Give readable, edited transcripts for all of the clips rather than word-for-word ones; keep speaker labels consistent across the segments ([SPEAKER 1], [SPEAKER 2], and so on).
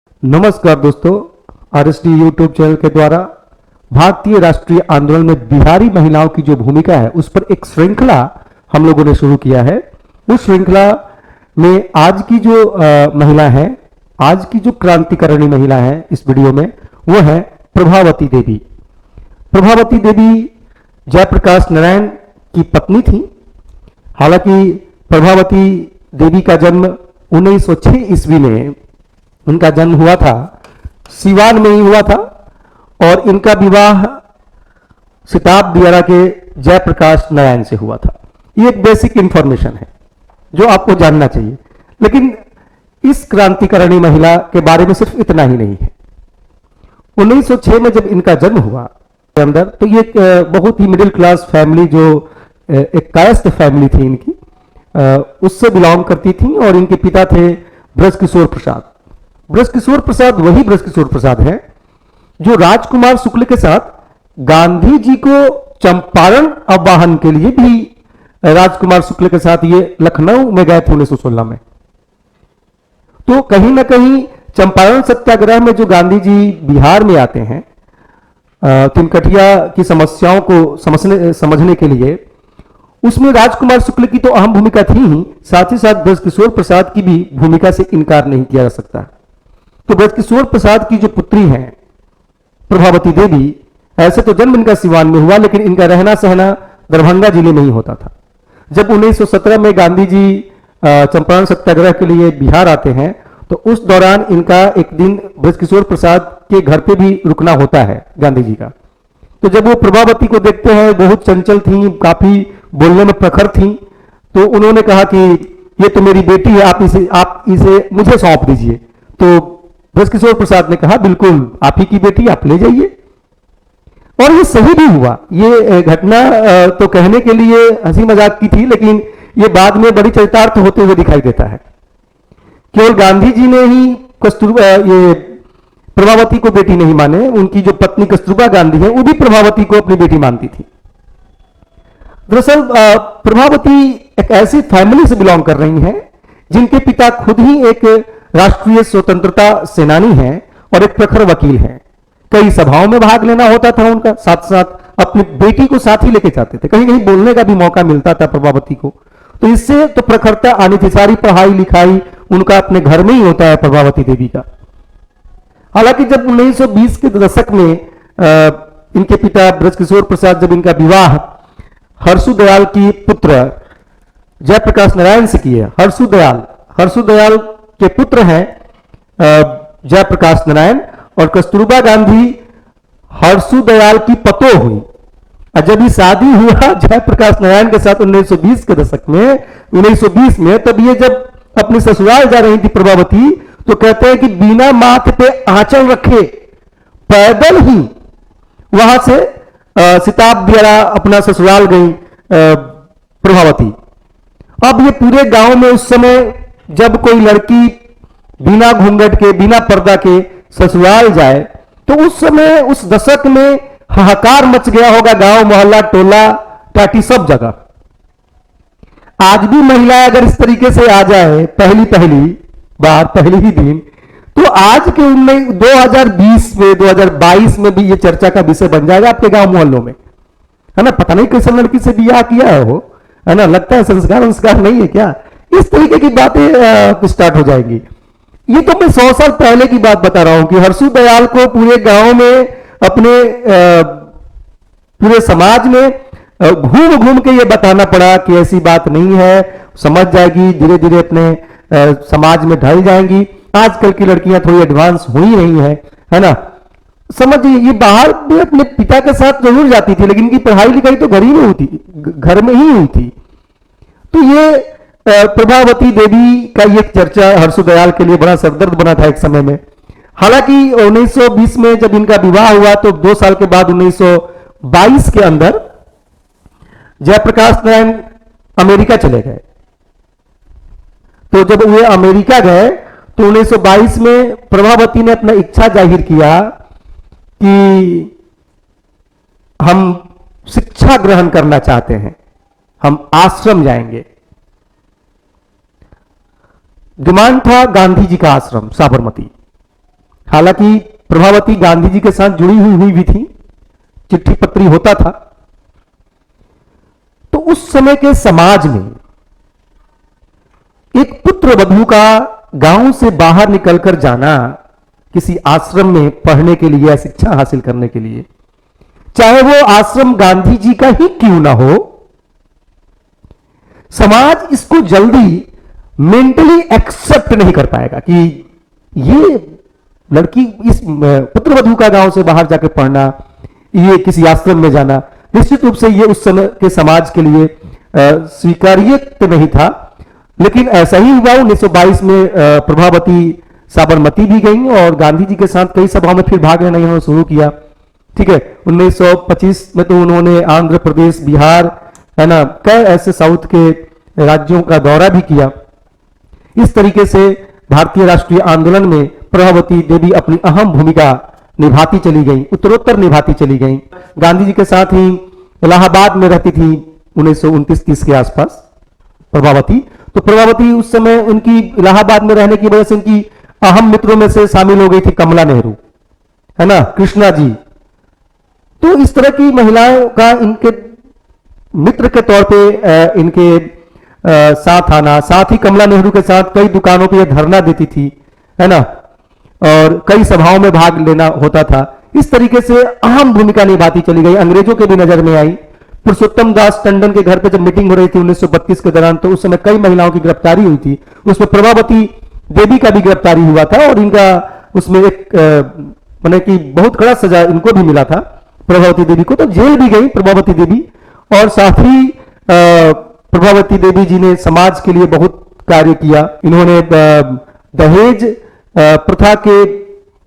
[SPEAKER 1] नमस्कार दोस्तों, RST YouTube channel के द्वारा भारतीय राष्ट्रीय आंदोलन में बिहारी महिलाओं की जो भूमिका है उस पर एक श्रृंखला हम लोगों ने शुरू किया है। उस श्रृंखला में आज की जो महिला है, आज की जो क्रांतिकारिणी महिला है इस वीडियो में, वो है प्रभावती देवी। प्रभावती देवी जयप्रकाश नारायण की पत्नी थी। हालांकि प्रभावती देवी का जन्म 1906 ईस्वी में उनका जन्म हुआ था, सिवान में ही हुआ था, और इनका विवाह सिताब दियारा के जयप्रकाश नारायण से हुआ था। ये एक बेसिक इंफॉर्मेशन है जो आपको जानना चाहिए। लेकिन इस क्रांतिकारिणी महिला के बारे में सिर्फ इतना ही नहीं है। 1906 में जब इनका जन्म हुआ अंदर, तो ये बहुत ही मिडिल क्लास फैमिली, जो एक कायस्थ फैमिली थी इनकी, उससे बिलोंग करती थी। और इनके पिता थे ब्रजकिशोर प्रसाद। ब्रजकिशोर प्रसाद वही ब्रजकिशोर प्रसाद है जो राजकुमार शुक्ल के साथ गांधी जी को चंपारण आवाहन के लिए भी राजकुमार शुक्ल के साथ ये लखनऊ में गए थे 1916 में। तो कहीं ना कहीं चंपारण सत्याग्रह में जो गांधी जी बिहार में आते हैं तिनकठिया की समस्याओं को समझने के लिए, उसमें राजकुमार शुक्ल की तो अहम भूमिका थी ही, साथ ही साथ ब्रजकिशोर प्रसाद की भी भूमिका से इनकार नहीं किया जा सकता। तो ब्रजकिशोर प्रसाद की जो पुत्री हैं प्रभावती देवी, ऐसे तो जन्म इनका सिवान में हुआ, लेकिन इनका रहना सहना दरभंगा जिले में ही होता था। जब 1917 में गांधी जी चंपारण सत्याग्रह के लिए बिहार आते हैं, तो उस दौरान इनका एक दिन ब्रजकिशोर प्रसाद के घर पे भी रुकना होता है गांधी जी का। तो जब वो प्रभावती को देखते हैं, बहुत चंचल थी, काफी बोलने में प्रखर थी, तो उन्होंने कहा कि ये तो मेरी बेटी है, आप इसे मुझे सौंप दीजिए। तो ब्रजकिशोर प्रसाद ने कहा बिल्कुल आप ही की बेटी, आप ले जाइए। और ये सही भी हुआ। ये घटना तो कहने के लिए हंसी मजाक की थी, लेकिन ये बाद में बड़ी चरितार्थ होते हुए दिखाई देता है। केवल गांधी जी ने ही ये प्रभावती को बेटी नहीं माने, उनकी जो पत्नी कस्तूरबा गांधी है वो भी प्रभावती को अपनी बेटी मानती थी। दरअसल प्रभावती एक ऐसी फैमिली से बिलोंग कर रही हैं जिनके पिता खुद ही एक राष्ट्रीय स्वतंत्रता सेनानी हैं और एक प्रखर वकील हैं। कई सभाओं में भाग लेना होता था उनका, साथ साथ अपनी बेटी को साथ ही लेके जाते थे, कहीं कहीं बोलने का भी मौका मिलता था प्रभावती को। तो इससे तो प्रखरता आनी थी। सारी पढ़ाई लिखाई उनका अपने घर में ही होता है प्रभावती देवी का। हालांकि जब 1920 के दशक में इनके पिता ब्रजकिशोर प्रसाद, जब इनका विवाह हर्षु दयाल की पुत्र जयप्रकाश नारायण से किए, हर्षु दयाल के पुत्र हैं जयप्रकाश नारायण, और कस्तूरबा गांधी हर्षु दयाल की पतोह हुई। और जब ये शादी हुआ जयप्रकाश नारायण के साथ 1920 के दशक में, 1920 में, तब ये जब अपने ससुराल जा रही थी प्रभावती, तो कहते हैं कि बिना माथे पे आंचल रखे पैदल ही वहां से सिताब दियारा अपना ससुराल गई प्रभावती। अब ये पूरे गांव में उस समय जब कोई लड़की बिना घूंघट के, बिना पर्दा के ससुराल जाए, तो उस समय उस दशक में हाहाकार मच गया होगा, गांव मोहल्ला टोला टाटी सब जगह। आज भी महिला अगर इस तरीके से आ जाए पहली बार पहली ही दिन, तो आज के 2020 में 2022 में भी ये चर्चा का विषय बन जाएगा आपके गांव मोहल्लों में, है ना। पता नहीं कैसे लड़की से बियाह किया है वो, है ना, लगता है संस्कार नहीं है क्या, इस तरीके की बातें स्टार्ट हो जाएंगी। ये तो मैं 100 साल पहले की बात बता रहा हूं कि हर्षु दयाल को पूरे गांव में, अपने पूरे समाज में घूम घूम के ये बताना पड़ा कि ऐसी बात नहीं है, समझ जाएगी, धीरे धीरे अपने समाज में ढल जाएंगी। आजकल की लड़कियां थोड़ी एडवांस हो ही रही है ना। समझिए, ये बाहर भी अपने पिता के साथ जरूर जाती थी, लेकिन इनकी पढ़ाई लिखाई तो घर में ही हुई थी। तो ये प्रभावती देवी का ये चर्चा हर्षु दयाल के लिए बड़ा सरदर्द बना था एक समय में। हालांकि 1920 में जब इनका विवाह हुआ, तो 2 साल के बाद 1922 के अंदर जयप्रकाश नारायण अमेरिका चले गए। तो जब वे अमेरिका गए, तो 1922 में प्रभावती ने अपना इच्छा जाहिर किया कि हम शिक्षा ग्रहण करना चाहते हैं, हम आश्रम जाएंगे। डिमांड था गांधी जी का आश्रम साबरमती। हालांकि प्रभावती गांधी जी के साथ जुड़ी हुई भी थी, चिट्ठी पत्री होता था। तो उस समय के समाज में एक पुत्र वधू का गांव से बाहर निकलकर जाना किसी आश्रम में पढ़ने के लिए या शिक्षा हासिल करने के लिए, चाहे वो आश्रम गांधी जी का ही क्यों ना हो, समाज इसको जल्दी मेंटली एक्सेप्ट नहीं कर पाएगा कि ये लड़की, इस पुत्र वधू का गांव से बाहर जाकर पढ़ना, ये किसी आश्रम में जाना, निश्चित रूप से ये उस समय के समाज के लिए स्वीकार्य तो नहीं था। लेकिन ऐसा ही हुआ। 1922 में प्रभावती साबरमती भी गई और गांधी जी के साथ कई सभाओं में फिर भाग लेना इन्होंने शुरू किया। ठीक है, 1925 में तो उन्होंने आंध्र प्रदेश, बिहार, है ना, कई ऐसे साउथ के राज्यों का दौरा भी किया। इस तरीके से भारतीय राष्ट्रीय आंदोलन में प्रभावती देवी अपनी अहम भूमिका निभाती चली गई, उत्तरोत्तर निभाती चली गई। गांधी जी के साथ ही इलाहाबाद में रहती थी 1929-30 के आसपास प्रभावती। तो प्रभावती उस समय उनकी इलाहाबाद में रहने की वजह से उनकी अहम मित्रों में से शामिल हो गई थी कमला नेहरू, है ना, कृष्णा जी। तो इस तरह की महिलाओं का इनके मित्र के तौर पे इनके साथ आना, साथ ही कमला नेहरू के साथ कई दुकानों पे धरना देती थी, है ना, और कई सभाओं में भाग लेना होता था। इस तरीके से अहम भूमिका निभाती चली गई। अंग्रेजों के भी नजर में आई। पुरुषोत्तम दास टंडन के घर पे जब मीटिंग हो रही थी 1932 के दौरान, तो उस समय कई महिलाओं की गिरफ्तारी हुई थी। उसमें प्रभावती देवी का भी गिरफ्तारी हुआ था और इनका उसमें एक माने कि बहुत कड़ा सजा इनको भी मिला था, प्रभावती देवी को। तो जेल भी गई प्रभावती देवी। और साथ ही प्रभावती देवी जी ने समाज के लिए बहुत कार्य किया। इन्होंने दहेज प्रथा के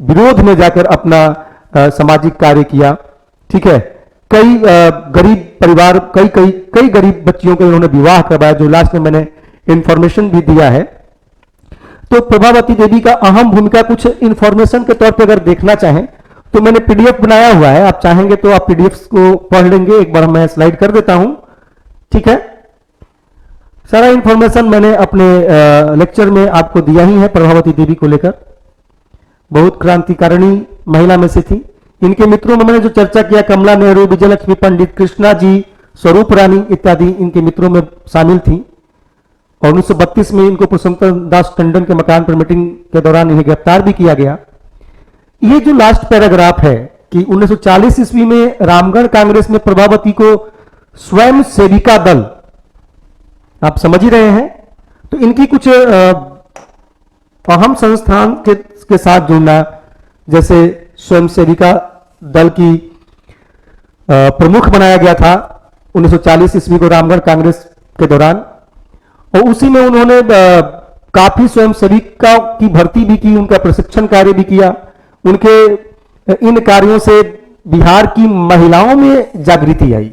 [SPEAKER 1] विरोध में जाकर अपना सामाजिक कार्य किया। ठीक है, कई गरीब परिवार, कई गरीब बच्चियों को इन्होंने विवाह करवाया, जो लास्ट में मैंने इंफॉर्मेशन भी दिया है। तो प्रभावती देवी का अहम भूमिका कुछ इंफॉर्मेशन के तौर पे अगर देखना चाहें तो मैंने पीडीएफ बनाया हुआ है, आप चाहेंगे तो आप पीडीएफ को पढ़ लेंगे। एक बार मैं स्लाइड कर देता हूं। ठीक है, सारा इंफॉर्मेशन मैंने अपने लेक्चर में आपको दिया ही है प्रभावती देवी को लेकर। बहुत क्रांतिकारिणी महिला में से थी। इनके मित्रों में मैंने जो चर्चा किया, कमला नेहरू, विजयलक्ष्मी पंडित, कृष्णा जी, स्वरूप रानी इत्यादि इनके मित्रों में शामिल थी। और 1932 में इनको पुरुषोत्तम दास टंडन के मकान पर मीटिंग के दौरान इन्हें गिरफ्तार भी किया गया। ये जो लास्ट पैराग्राफ है कि 1940 ईस्वी में रामगढ़ कांग्रेस में प्रभावती को स्वयं सेविका दल, आप समझ ही रहे हैं, तो इनकी कुछ अहम संस्थान के साथ जुड़ना, जैसे स्वयं सेविका दल की प्रमुख बनाया गया था 1940 ईस्वी को रामगढ़ कांग्रेस के दौरान। और उसी में उन्होंने काफी स्वयं सेविका की भर्ती भी की, उनका प्रशिक्षण कार्य भी किया। उनके इन कार्यों से बिहार की महिलाओं में जागृति आई।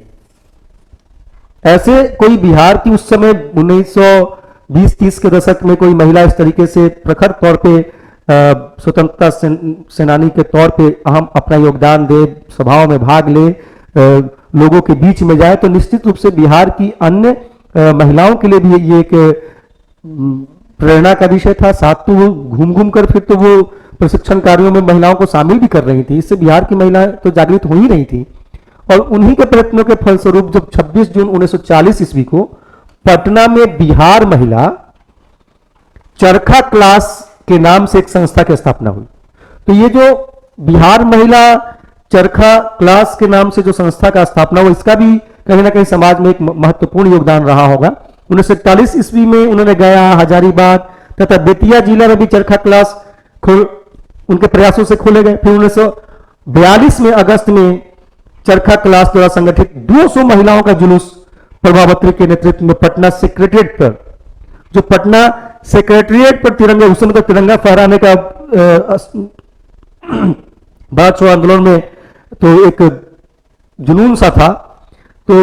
[SPEAKER 1] ऐसे कोई बिहार की उस समय 1920-30 के दशक में कोई महिला इस तरीके से प्रखर तौर पे स्वतंत्रता सेनानी के तौर पे अहम अपना योगदान दे, सभाओं में भाग ले, लोगों के बीच में जाए, तो निश्चित रूप से बिहार की अन्य महिलाओं के लिए भी ये एक प्रेरणा का विषय था। साथ तो वो घूम घूम कर फिर तो वो प्रशिक्षण कार्यों में महिलाओं को शामिल भी कर रही थी। इससे बिहार की महिलाएं तो जागृत हो ही रही थी। और उन्हीं के प्रयत्नों के फलस्वरूप जब 26 जून 1940 ईस्वी को पटना में बिहार महिला चरखा क्लास के नाम से एक संस्था की स्थापना हुई। तो ये जो बिहार महिला चरखा क्लास के नाम से जो संस्था का स्थापना हुआ, इसका भी कहीं ना कहीं समाज में एक महत्वपूर्ण योगदान रहा होगा। 1941 ईस्वी में उन्होंने गया, हजारीबाग तथा बेतिया जिला में भी चरखा क्लास उनके प्रयासों से खोले गए। फिर 1942 में अगस्त में चरखा क्लास द्वारा संगठित 200 महिलाओं का जुलूस प्रभावती के नेतृत्व में पटना सेक्रेटरिएट पर, जो पटना सेक्रेटरिएट पर तिरंगा, उस समय तक तिरंगा फहराने का भारत छोड़ो आंदोलन में तो एक जुनून सा था। तो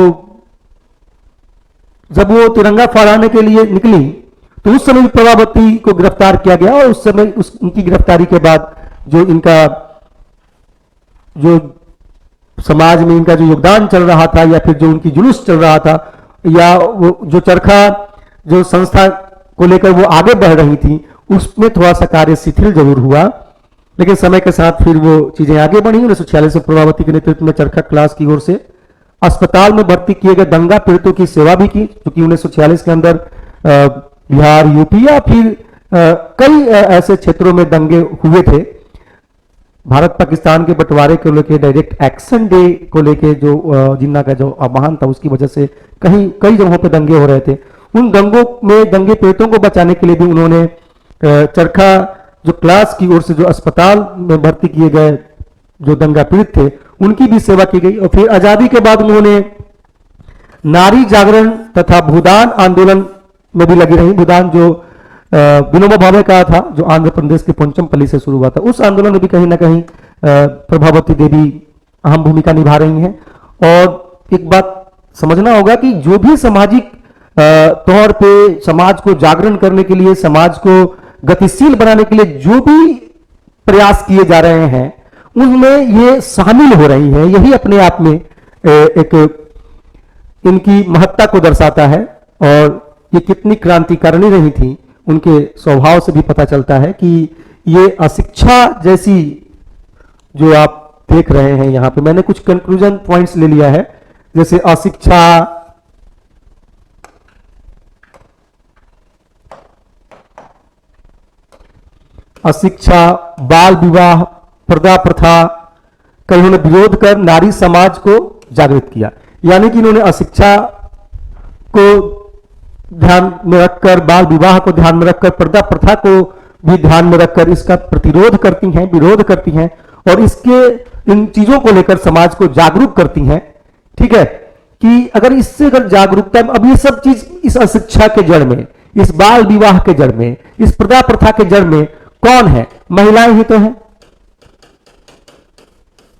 [SPEAKER 1] जब वो तिरंगा फहराने के लिए निकली तो उस समय प्रभावती को गिरफ्तार किया गया। और उस समय उनकी गिरफ्तारी के बाद जो इनका जो समाज में इनका जो योगदान चल रहा था, या फिर जो उनकी जुलूस चल रहा था, या वो जो चरखा जो संस्था को लेकर वो आगे बढ़ रही थी, उसमें थोड़ा सा कार्य शिथिल जरूर हुआ। लेकिन समय के साथ फिर वो चीजें आगे बढ़ी। 1946 में प्रभावती के नेतृत्व में चरखा क्लास की ओर से अस्पताल में भर्ती किए गए दंगा पीड़ितों की सेवा भी की, क्योंकि 1946 के अंदर बिहार, यूपी या फिर कई ऐसे क्षेत्रों में दंगे हुए थे। भारत पाकिस्तान के बंटवारे को लेकर डायरेक्ट एक्शन डे को लेकर जो जिन्ना का जो आह्वान था, उसकी वजह से कई जगहों पे दंगे हो रहे थे। उन दंगों में दंगे पीड़ितों को बचाने के लिए भी उन्होंने चरखा जो क्लास की ओर से जो अस्पताल में भर्ती किए गए जो दंगा पीड़ित थे उनकी भी सेवा की गई। और फिर आजादी के बाद उन्होंने नारी जागरण तथा भूदान आंदोलन में भी लगी रही। भूदान जो विनोबा भावे का था, जो आंध्र प्रदेश के पोंचमपल्ली से शुरू हुआ था, उस आंदोलन में भी कहीं ना कहीं प्रभावती देवी अहम भूमिका निभा रही हैं। और एक बात समझना होगा कि जो भी सामाजिक तौर पे समाज को जागरण करने के लिए, समाज को गतिशील बनाने के लिए जो भी प्रयास किए जा रहे हैं उनमें ये शामिल हो रही है। यही अपने आप में एक इनकी महत्ता को दर्शाता है। और ये कितनी क्रांतिकारिणी रही थी उनके स्वभाव से भी पता चलता है कि ये अशिक्षा जैसी जो आप देख रहे हैं यहां पे, मैंने कुछ कंक्लूजन पॉइंट्स ले लिया है, जैसे अशिक्षा, बाल विवाह, पर्दा प्रथा का इन्होंने विरोध कर नारी समाज को जागृत किया। यानी कि इन्होंने अशिक्षा को ध्यान में रखकर, बाल विवाह को ध्यान में रखकर, पर्दा प्रथा को भी ध्यान में रखकर इसका प्रतिरोध करती हैं, विरोध करती हैं और इसके इन चीजों को लेकर समाज को जागरूक करती हैं। ठीक है, कि अगर जागरूकता, अब ये सब चीज इस अशिक्षा के जड़ में, इस बाल विवाह के जड़ में, इस पर्दा प्रथा के जड़ में कौन है? महिलाएं ही तो हैं।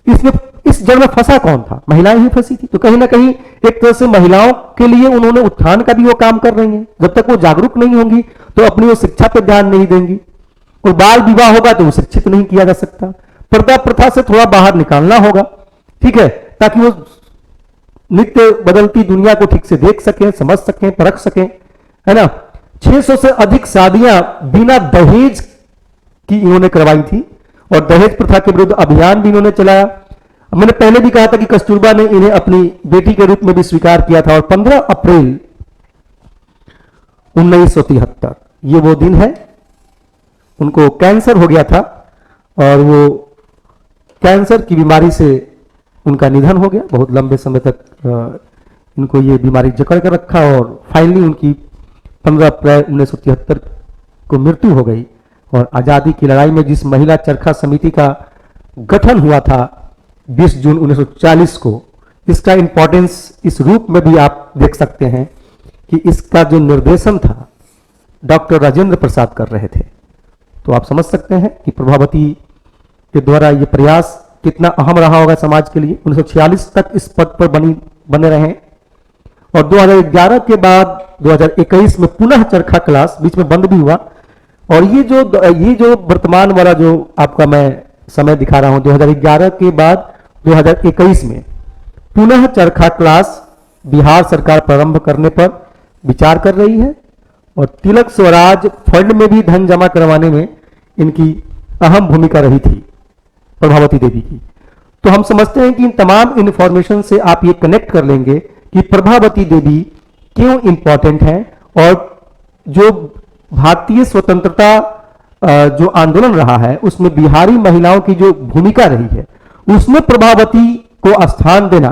[SPEAKER 1] इसमें इस जड़ में फंसा कौन था? महिलाएं ही फंसी थी। तो कहीं ना कहीं एक तरह से महिलाओं के लिए उन्होंने उत्थान का भी वो काम कर रही हैं। जब तक वो जागरूक नहीं होंगी तो अपनी वो शिक्षा पर ध्यान नहीं देंगी। और बाल विवाह होगा तो वो शिक्षित नहीं किया जा सकता। पर्दा प्रथा से थोड़ा बाहर निकालना होगा, ठीक है, ताकि वो नित्य बदलती दुनिया को ठीक से देख सकें, समझ सकें, परख सकें, है ना। 600 से अधिक शादियां बिना दहेज की इन्होंने करवाई थी और दहेज प्रथा के विरुद्ध अभियान भी इन्होंने चलाया। मैंने पहले भी कहा था कि कस्तूरबा ने इन्हें अपनी बेटी के रूप में भी स्वीकार किया था। और 15 अप्रैल 1973 ये वो दिन है, उनको कैंसर हो गया था और वो कैंसर की बीमारी से उनका निधन हो गया। बहुत लंबे समय तक इनको ये बीमारी जकड़ कर रखा और फाइनली उनकी 15 अप्रैल 1973 को मृत्यु हो गई। और आजादी की लड़ाई में जिस महिला चरखा समिति का गठन हुआ था 20 जून 1940 को, इसका इंपॉर्टेंस इस रूप में भी आप देख सकते हैं कि इसका जो निर्देशन था डॉक्टर राजेंद्र प्रसाद कर रहे थे। तो आप समझ सकते हैं कि प्रभावती के द्वारा ये प्रयास कितना अहम रहा होगा समाज के लिए। 1946 तक इस पद पर बने रहे और 2011 के बाद 2021 में पुनः चरखा क्लास, बीच में बंद भी हुआ। और ये जो वर्तमान वाला जो आपका मैं समय दिखा रहा हूं, 2011 के बाद 2021 में पुनः चरखा क्लास बिहार सरकार प्रारंभ करने पर विचार कर रही है। और तिलक स्वराज फंड में भी धन जमा करवाने में इनकी अहम भूमिका रही थी प्रभावती देवी की। तो हम समझते हैं कि इन तमाम इंफॉर्मेशन से आप ये कनेक्ट कर लेंगे कि प्रभावती देवी क्यों इंपॉर्टेंट है और जो भारतीय स्वतंत्रता जो आंदोलन रहा है उसमें बिहारी महिलाओं की जो भूमिका रही है उसमें प्रभावती को स्थान देना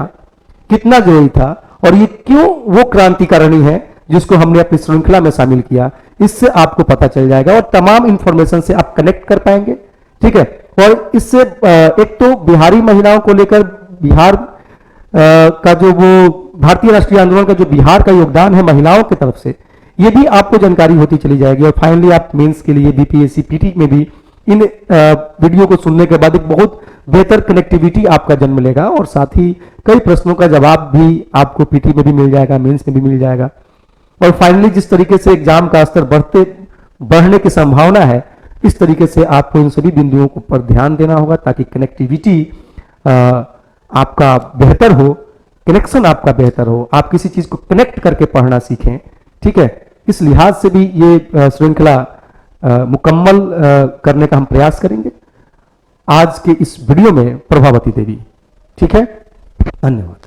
[SPEAKER 1] कितना जरूरी था और ये क्यों वो क्रांतिकारिणी है जिसको हमने अपनी श्रृंखला में शामिल किया, इससे आपको पता चल जाएगा और तमाम इंफॉर्मेशन से आप कनेक्ट कर पाएंगे। ठीक है, और इससे एक तो बिहारी महिलाओं को लेकर बिहार का जो वो भारतीय राष्ट्रीय आंदोलन का जो बिहार का योगदान है महिलाओं की तरफ से, ये भी आपको जानकारी होती चली जाएगी। और फाइनली आप मेंस के लिए बीपीएससी पीटी में भी इन वीडियो को सुनने के बाद एक बहुत बेहतर कनेक्टिविटी आपका जन्म लेगा और साथ ही कई प्रश्नों का जवाब भी आपको पीटी में भी मिल जाएगा, मेंस में भी मिल जाएगा। और फाइनली जिस तरीके से एग्जाम का स्तर बढ़ने की संभावना है, इस तरीके से आपको इन सभी बिंदुओं पर ध्यान देना होगा ताकि कनेक्टिविटी आपका बेहतर हो, कनेक्शन आपका बेहतर हो, आप किसी चीज को कनेक्ट करके पढ़ना सीखें। ठीक है, इस लिहाज से भी ये श्रृंखला मुकम्मल करने का हम प्रयास करेंगे। आज के इस वीडियो में प्रभावती देवी। ठीक है, धन्यवाद।